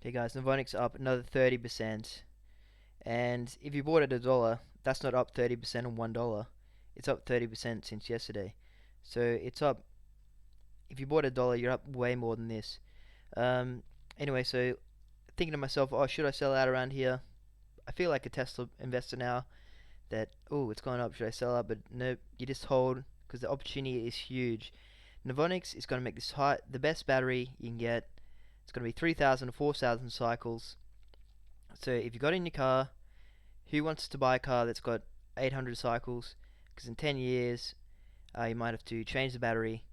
Okay guys, Novonix up another 30%. And if you bought at $1, that's not up 30% on $1. It's up 30% since yesterday. So it's up, if you bought at $1, you're up way more than this. Um, anyway, so thinking to myself, oh, should I sell out around here? I feel like a Tesla investor now that, oh, it's gone up, should I sell out? But nope, you just hold because the opportunity is huge. Novonix is going to make this the best battery you can get. It's going to be 3,000 to 4,000 cycles. So if you got in your car, who wants to buy a car that's got 800 cycles? Because in 10 years, you might have to change the battery,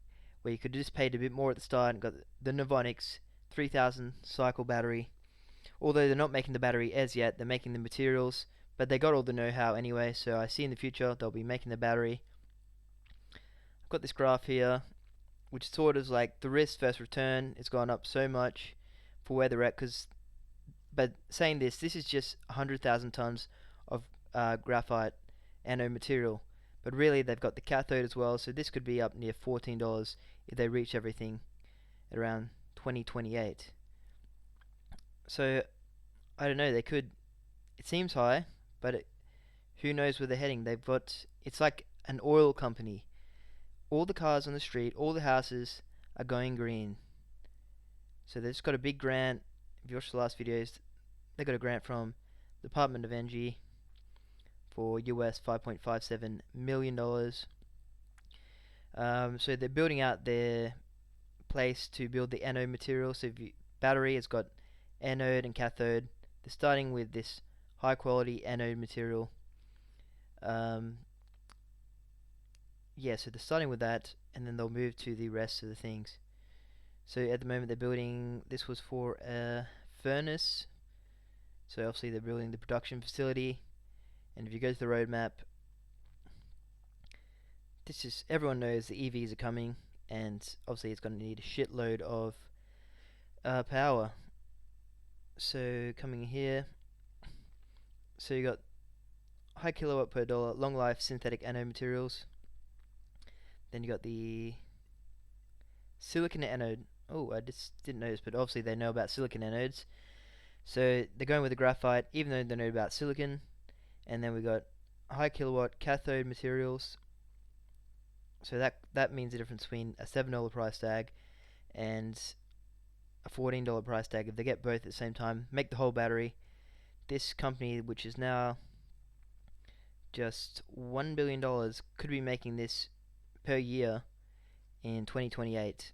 where you could just paid a bit more at the start and got the Novonix 3000 cycle battery. Although they're not making the battery as yet, they're making the materials, but they got all the know-how anyway, so I see in the future they'll be making the battery. I've got this graph here, which sort of like the risk versus return. It's gone up so much for where they're at, but saying this is just 100,000 tons of graphite anode material. But really, they've got the cathode as well, so this could be up near $14 if they reach everything at around 2028. So, I don't know, they could, it seems high, but who knows where they're heading. It's like an oil company. All the cars on the street, all the houses are going green. So they've just got a big grant. If you watched the last videos, they got a grant from the Department of Energy for US $5.57 million. So they're building out their place to build the anode material. So if battery has got anode and cathode, they're starting with this high quality anode material. Yeah, so they're starting with that, and then they'll move to the rest of the things. So at the moment they're building, this was for a furnace, so obviously they're building the production facility. And if you go to the roadmap, everyone knows the EVs are coming, and obviously it's going to need a shitload of power. So coming here, so you got high kilowatt per dollar, long life synthetic anode materials. Then you got the silicon anode. Oh, I just didn't notice, but obviously they know about silicon anodes. So they're going with the graphite, even though they know about silicon. And then we got high kilowatt cathode materials. So that means the difference between a $7 price tag and a $14 price tag. If they get both at the same time, make the whole battery. This company, which is now just $1 billion, could be making this per year in 2028,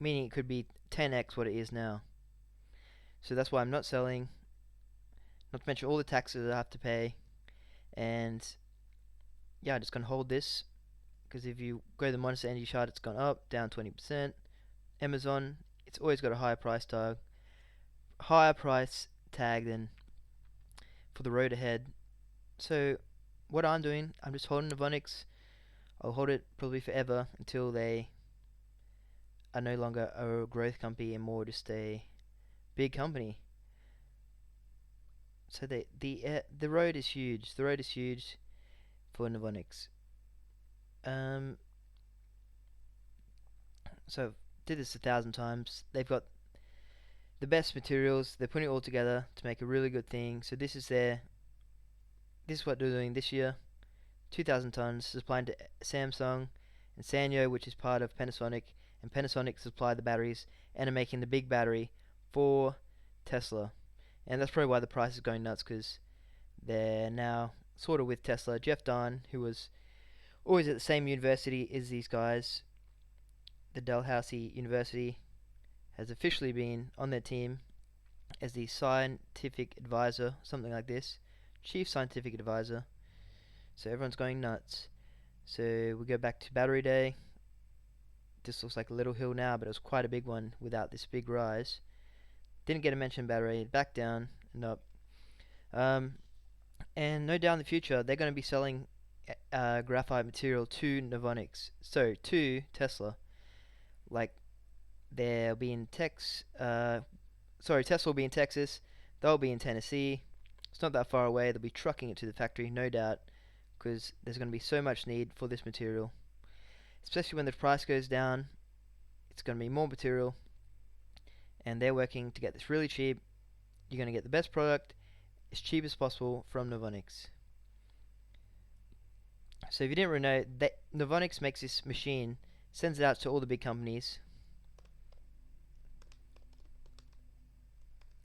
meaning it could be 10x what it is now. So that's why I'm not selling. Not to mention all the taxes I have to pay. And yeah, I'm just gonna hold this, because if you go to the Monster Energy chart, it's gone up, down 20%. Amazon, it's always got a higher price tag than for the road ahead. So what I'm doing, I'm just holding Novonix. I'll hold it probably forever until they are no longer a growth company and more just a big company. So the road is huge. The road is huge for Novonix. So did this 1,000 times. They've got the best materials. They're putting it all together to make a really good thing. So this is what they're doing this year. 2,000 tons supplying to Samsung and Sanyo, which is part of Panasonic, and Panasonic supply the batteries and are making the big battery for Tesla. And that's probably why the price is going nuts, because they're now sort of with Tesla. Jeff Dahn, who was always at the same university as these guys, the Dalhousie University, has officially been on their team as the scientific advisor, something like this, chief scientific advisor. So everyone's going nuts. So we go back to battery day. This looks like a little hill now, but it was quite a big one without this big rise. Didn't get a mention battery, back down and up. And no doubt in the future they're going to be selling graphite material to Novonix, so to Tesla. Like they'll be in Tesla will be in Texas, they'll be in Tennessee. It's not that far away. They'll be trucking it to the factory, no doubt, because there's going to be so much need for this material. Especially when the price goes down, it's going to be more material, and they're working to get this really cheap. You're going to get the best product as cheap as possible from Novonix. So if you didn't really know, that Novonix makes this machine, sends it out to all the big companies,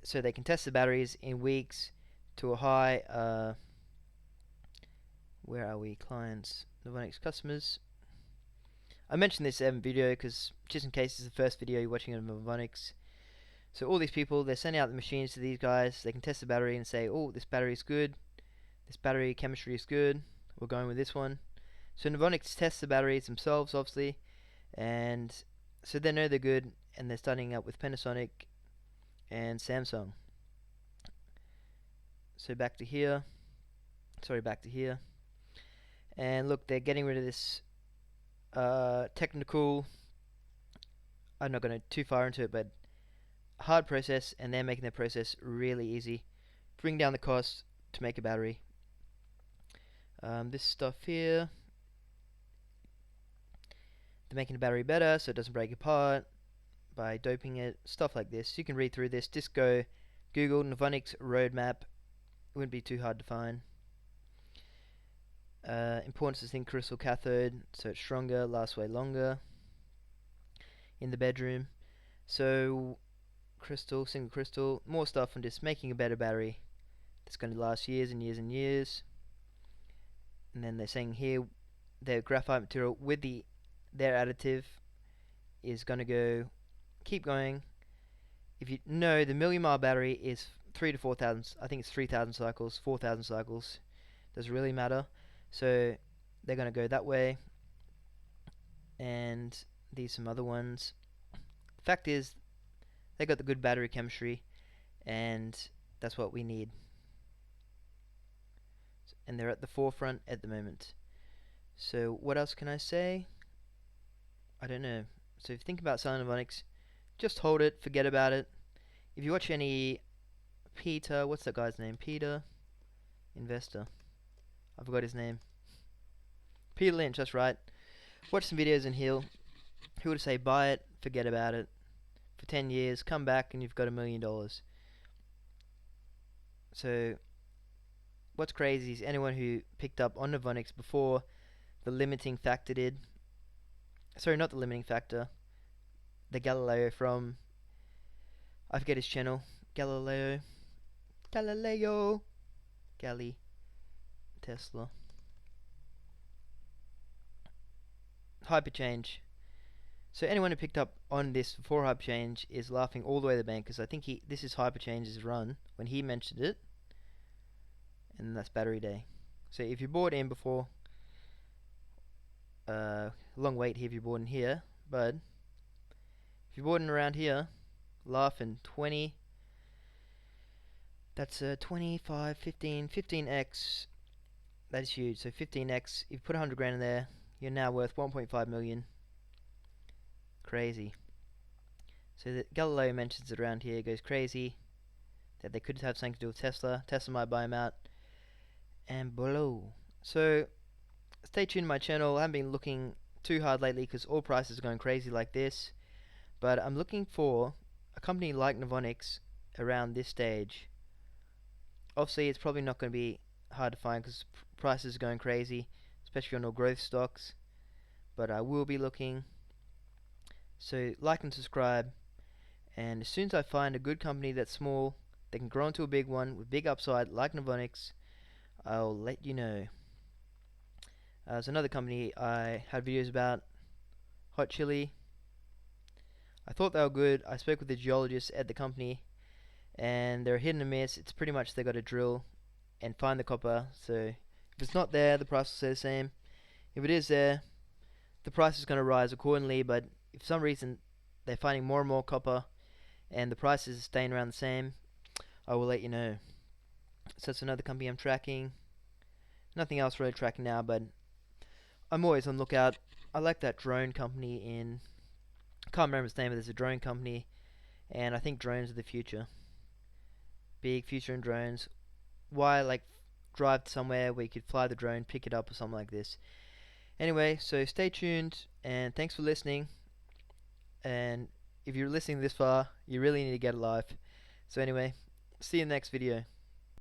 so they can test the batteries in weeks to a high, where are we, clients, Novonix customers. I mentioned this in video because just in case it's the first video you're watching on Novonix. So all these people, they're sending out the machines to these guys. They can test the battery and say, oh, this battery is good, this battery chemistry is good, we're going with this one. So Novonix tests the batteries themselves, obviously, and so they know they're good, and they're starting up with Panasonic and Samsung. So back to here, and look, they're getting rid of this technical, I'm not going to too far into it, but hard process, and they're making their process really easy, bring down the cost to make a battery. This stuff here, they're making the battery better so it doesn't break apart by doping it, stuff like this. You can read through this, just go Google Novonix roadmap, it wouldn't be too hard to find. Importance of thin crystal cathode, so it's stronger, lasts way longer in the bedroom. So crystal, single crystal, more stuff on just making a better battery that's going to last years and years and years. And then they're saying here their graphite material with their additive is going to keep going. If you know, the million mile battery is 3 to 4,000, I think it's 3,000 cycles, 4,000 cycles, doesn't really matter. So they're going to go that way, and these some other ones. Fact is, they got the good battery chemistry, and that's what we need. And they're at the forefront at the moment. So what else can I say? I don't know. So if you think about selling Novonix, just hold it, forget about it. If you watch any Peter, what's that guy's name? Peter Investor. I forgot his name. Peter Lynch, that's right. Watch some videos and he would say buy it, forget about it. For 10 years, come back and you've got $1 million. So what's crazy is anyone who picked up on Novonix before the limiting factor did. Sorry, not the limiting factor. The Galileo from, I forget his channel. Galileo. Tesla. Hyperchange. So anyone who picked up on this before Hyperchange is laughing all the way to the bank, because I think this is Hyperchange's run when he mentioned it, and that's battery day. So if you bought in before, long wait here if you bought in here, but if you bought in around here, laughing 20. That's 25, 15, 15x. That is huge. So 15x. If you put 100 grand in there, you're now worth 1.5 million. Crazy. So that Galileo mentions it around here, goes crazy, that they could have something to do with Tesla. Tesla might buy him out, and below. So stay tuned to my channel. I haven't been looking too hard lately because oil prices are going crazy like this, but I'm looking for a company like Novonix around this stage. Obviously it's probably not going to be hard to find because prices are going crazy, especially on all growth stocks, but I will be looking. So like and subscribe, and as soon as I find a good company that's small, they can grow into a big one with big upside like Novonix, I'll let you know. There's another company I had videos about, Hot Chili. I thought they were good. I spoke with the geologist at the company, and they're hit and miss. It's pretty much they got to drill and find the copper. So if it's not there, the price will stay the same. If it is there, the price is going to rise accordingly. But if for some reason they're finding more and more copper and the price is staying around the same, I will let you know. So that's another company I'm tracking. Nothing else really tracking now, but I'm always on the lookout. I like that drone company in, I can't remember its name, but there's a drone company, and I think drones are the future. Big future in drones. Why, like, drive somewhere where you could fly the drone, pick it up or something like this. Anyway, so stay tuned, and thanks for listening. And if you're listening this far, you really need to get a life. So anyway, see you in the next video.